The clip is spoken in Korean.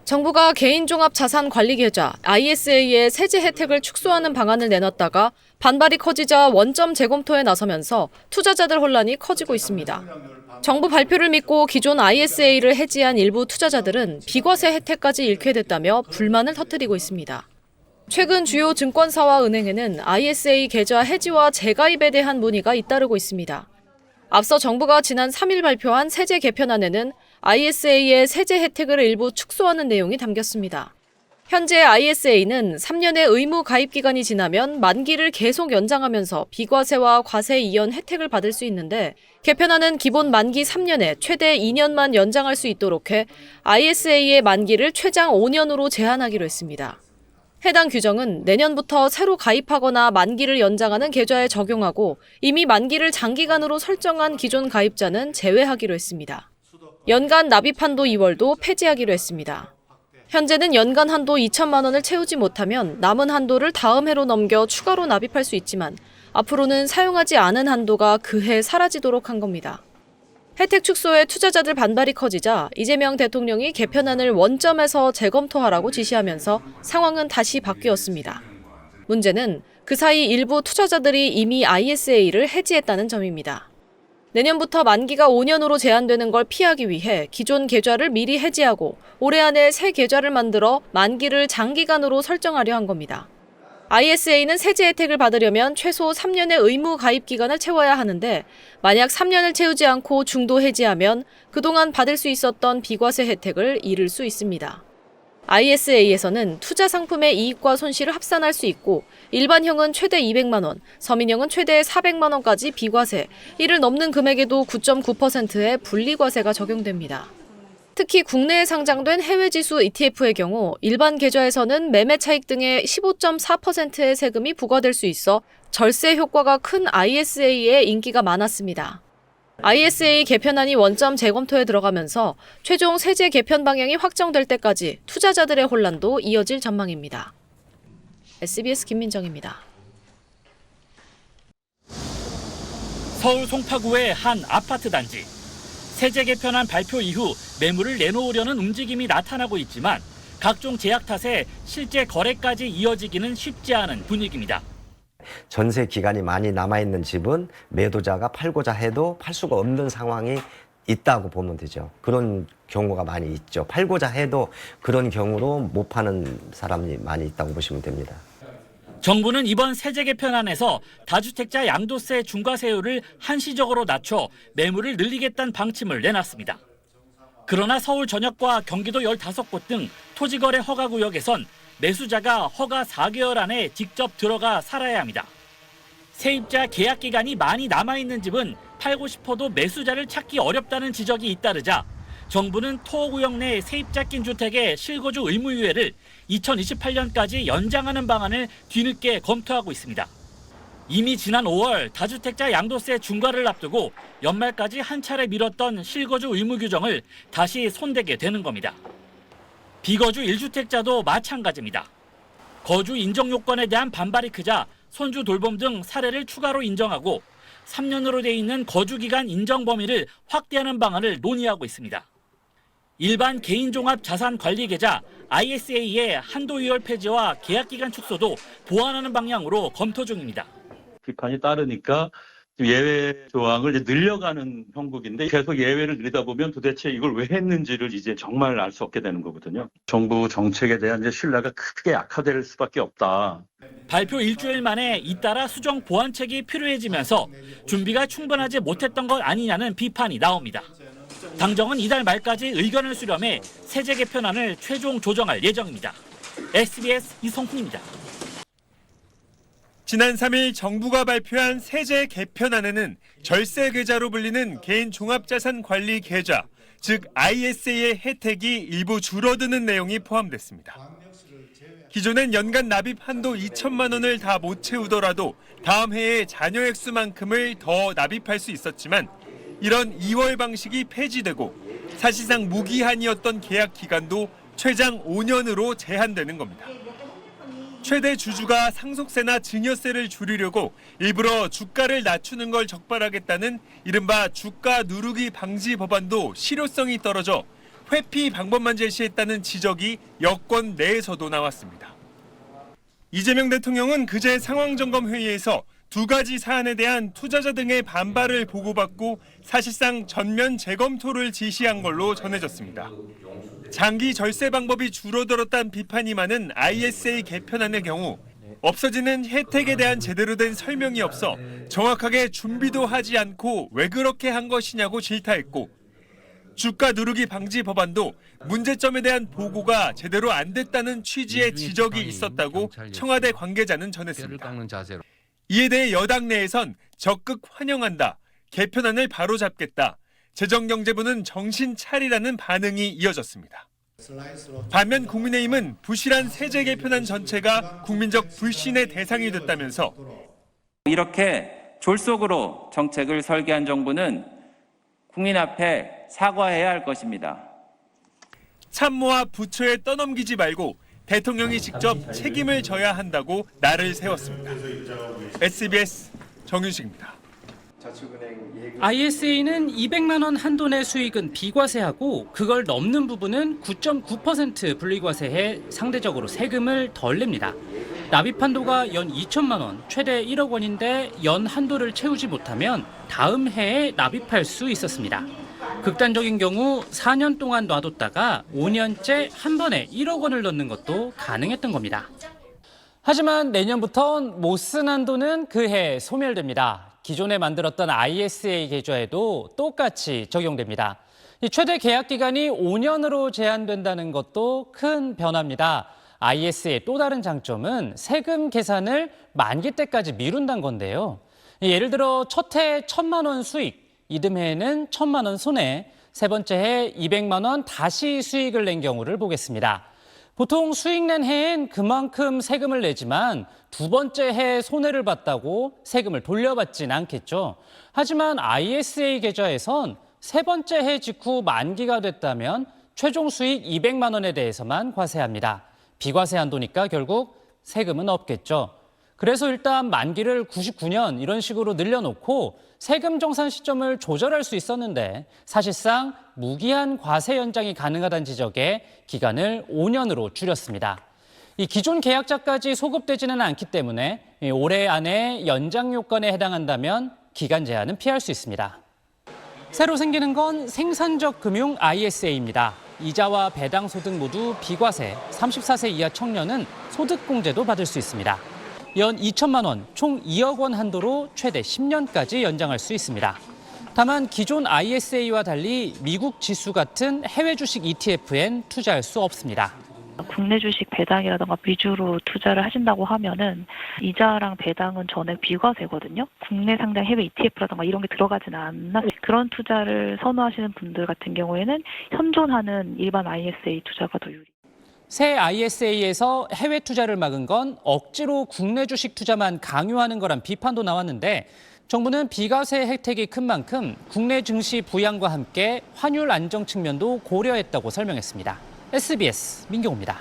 정부가 개인종합자산관리계좌 ISA의 세제 혜택을 축소하는 방안을 내놨다가 반발이 커지자 원점 재검토에 나서면서 투자자들 혼란이 커지고 있습니다. 정부 발표를 믿고 기존 ISA를 해지한 일부 투자자들은 비과세 혜택까지 잃게 됐다며 불만을 터뜨리고 있습니다. 최근 주요 증권사와 은행에는 ISA 계좌 해지와 재가입에 대한 문의가 잇따르고 있습니다. 앞서 정부가 지난 3일 발표한 세제 개편안에는 ISA의 세제 혜택을 일부 축소하는 내용이 담겼습니다. 현재 ISA는 3년의 의무 가입 기간이 지나면 만기를 계속 연장하면서 비과세와 과세 이연 혜택을 받을 수 있는데 개편안은 기본 만기 3년에 최대 2년만 연장할 수 있도록 해 ISA의 만기를 최장 5년으로 제한하기로 했습니다. 해당 규정은 내년부터 새로 가입하거나 만기를 연장하는 계좌에 적용하고 이미 만기를 장기간으로 설정한 기존 가입자는 제외하기로 했습니다. 연간 납입 한도 2월도 폐지하기로 했습니다. 현재는 연간 한도 2천만 원을 채우지 못하면 남은 한도를 다음 해로 넘겨 추가로 납입할 수 있지만 앞으로는 사용하지 않은 한도가 그 해 사라지도록 한 겁니다. 혜택 축소에 투자자들 반발이 커지자 이재명 대통령이 개편안을 원점에서 재검토하라고 지시하면서 상황은 다시 바뀌었습니다. 문제는 그 사이 일부 투자자들이 이미 ISA를 해지했다는 점입니다. 내년부터 만기가 5년으로 제한되는 걸 피하기 위해 기존 계좌를 미리 해지하고 올해 안에 새 계좌를 만들어 만기를 장기간으로 설정하려 한 겁니다. ISA는 세제 혜택을 받으려면 최소 3년의 의무 가입 기간을 채워야 하는데 만약 3년을 채우지 않고 중도 해지하면 그동안 받을 수 있었던 비과세 혜택을 잃을 수 있습니다. ISA에서는 투자 상품의 이익과 손실을 합산할 수 있고 일반형은 최대 200만 원, 서민형은 최대 400만 원까지 비과세, 이를 넘는 금액에도 9.9%의 분리과세가 적용됩니다. 특히 국내에 상장된 해외지수 ETF의 경우 일반 계좌에서는 매매 차익 등의 15.4%의 세금이 부과될 수 있어 절세 효과가 큰 ISA의 인기가 많았습니다. ISA 개편안이 원점 재검토에 들어가면서 최종 세제 개편 방향이 확정될 때까지 투자자들의 혼란도 이어질 전망입니다. SBS 김민정입니다. 서울 송파구의 한 아파트 단지. 세제 개편안 발표 이후 매물을 내놓으려는 움직임이 나타나고 있지만 각종 제약 탓에 실제 거래까지 이어지기는 쉽지 않은 분위기입니다. 전세 기간이 많이 남아있는 집은 매도자가 팔고자 해도 팔 수가 없는 상황이 있다고 보면 되죠. 그런 경우가 많이 있죠. 팔고자 해도 그런 경우로 못 파는 사람이 많이 있다고 보시면 됩니다. 정부는 이번 세제 개편안에서 다주택자 양도세 중과세율을 한시적으로 낮춰 매물을 늘리겠다는 방침을 내놨습니다. 그러나 서울 전역과 경기도 15곳 등 토지거래 허가구역에선 매수자가 허가 4개월 안에 직접 들어가 살아야 합니다. 세입자 계약 기간이 많이 남아있는 집은 팔고 싶어도 매수자를 찾기 어렵다는 지적이 잇따르자 정부는 토구역 내 세입자 낀 주택의 실거주 의무유예를 2028년까지 연장하는 방안을 뒤늦게 검토하고 있습니다. 이미 지난 5월 다주택자 양도세 중과를 앞두고 연말까지 한 차례 미뤘던 실거주 의무 규정을 다시 손대게 되는 겁니다. 비거주 1주택자도 마찬가지입니다. 거주 인정 요건에 대한 반발이 크자 손주 돌봄 등 사례를 추가로 인정하고 3년으로 돼 있는 거주기간 인정 범위를 확대하는 방안을 논의하고 있습니다. 일반 개인종합자산관리계좌 ISA의 한도 유월 폐지와 계약기간 축소도 보완하는 방향으로 검토 중입니다. 비판이 따르니까 예외 조항을 이제 늘려가는 형국인데 계속 예외를 늘리다 보면 도대체 이걸 왜 했는지를 이제 정말 알 수 없게 되는 거거든요. 정부 정책에 대한 이제 신뢰가 크게 약화될 수밖에 없다. 발표 일주일 만에 잇따라 수정 보완책이 필요해지면서 준비가 충분하지 못했던 것 아니냐는 비판이 나옵니다. 당정은 이달 말까지 의견을 수렴해 세제 개편안을 최종 조정할 예정입니다. SBS 이성훈입니다. 지난 3일 정부가 발표한 세제 개편안에는 절세 계좌로 불리는 개인 종합자산 관리 계좌, 즉 ISA의 혜택이 일부 줄어드는 내용이 포함됐습니다. 기존엔 연간 납입 한도 2천만 원을 다 못 채우더라도 다음 해에 잔여 액수만큼을 더 납입할 수 있었지만 이런 2월 방식이 폐지되고 사실상 무기한이었던 계약 기간도 최장 5년으로 제한되는 겁니다. 최대 주주가 상속세나 증여세를 줄이려고 일부러 주가를 낮추는 걸 적발하겠다는 이른바 주가 누르기 방지 법안도 실효성이 떨어져 회피 방법만 제시했다는 지적이 여권 내에서도 나왔습니다. 이재명 대통령은 그제 상황점검회의에서 두 가지 사안에 대한 투자자 등의 반발을 보고받고 사실상 전면 재검토를 지시한 걸로 전해졌습니다. 장기 절세 방법이 줄어들었다는 비판이 많은 ISA 개편안의 경우 없어지는 혜택에 대한 제대로 된 설명이 없어 정확하게 준비도 하지 않고 왜 그렇게 한 것이냐고 질타했고, 주가 누르기 방지 법안도 문제점에 대한 보고가 제대로 안 됐다는 취지의 지적이 있었다고 청와대 관계자는 전했습니다. 이에 대해 여당 내에선 적극 환영한다, 개편안을 바로잡겠다, 재정경제부는 정신 차리라는 반응이 이어졌습니다. 반면 국민의힘은 부실한 세제 개편안 전체가 국민적 불신의 대상이 됐다면서 이렇게 졸속으로 정책을 설계한 정부는 국민 앞에 사과해야 할 것입니다. 참모와 부처에 떠넘기지 말고 대통령이 직접 책임을 져야 한다고 날을 세웠습니다. SBS 정윤식입니다. ISA는 200만 원 한도 내 수익은 비과세하고 그걸 넘는 부분은 9.9% 분리과세해 상대적으로 세금을 덜 냅니다. 납입 한도가 연 2천만 원, 최대 1억 원인데 연 한도를 채우지 못하면 다음 해에 납입할 수 있었습니다. 극단적인 경우 4년 동안 놔뒀다가 5년째 한 번에 1억 원을 넣는 것도 가능했던 겁니다. 하지만 내년부턴 못 쓴 한도는 그해 소멸됩니다. 기존에 만들었던 ISA 계좌에도 똑같이 적용됩니다. 최대 계약 기간이 5년으로 제한된다는 것도 큰 변화입니다. ISA의 또 다른 장점은 세금 계산을 만기 때까지 미룬다는 건데요. 예를 들어 첫 해 1,000만 원 수익, 이듬해에는 1,000만 원 손해, 세 번째 해 200만 원 다시 수익을 낸 경우를 보겠습니다. 보통 수익 낸 해엔 그만큼 세금을 내지만 두 번째 해에 손해를 봤다고 세금을 돌려받진 않겠죠. 하지만 ISA 계좌에선 세 번째 해 직후 만기가 됐다면 최종 수익 200만 원에 대해서만 과세합니다. 비과세 한도니까 결국 세금은 없겠죠. 그래서 일단 만기를 99년 이런 식으로 늘려놓고 세금 정산 시점을 조절할 수 있었는데 사실상 무기한 과세 연장이 가능하다는 지적에 기간을 5년으로 줄였습니다. 이 기존 계약자까지 소급되지는 않기 때문에 올해 안에 연장 요건에 해당한다면 기간 제한은 피할 수 있습니다. 새로 생기는 건 생산적 금융 ISA입니다. 이자와 배당 소득 모두 비과세, 34세 이하 청년은 소득공제도 받을 수 있습니다. 연 2천만 원, 총 2억 원 한도로 최대 10년까지 연장할 수 있습니다. 다만 기존 ISA와 달리 미국 지수 같은 해외 주식 ETF엔 투자할 수 없습니다. 국내 주식 배당이라든가 위주로 투자를 하신다고 하면은 이자랑 배당은 전액 비과세거든요. 국내 상장 해외 ETF라든가 이런 게 들어가지는 않나. 그런 투자를 선호하시는 분들 같은 경우에는 현존하는 일반 ISA 투자가 더 유리. 새 ISA에서 해외 투자를 막은 건 억지로 국내 주식 투자만 강요하는 거란 비판도 나왔는데 정부는 비과세 혜택이 큰 만큼 국내 증시 부양과 함께 환율 안정 측면도 고려했다고 설명했습니다. SBS 민경호입니다.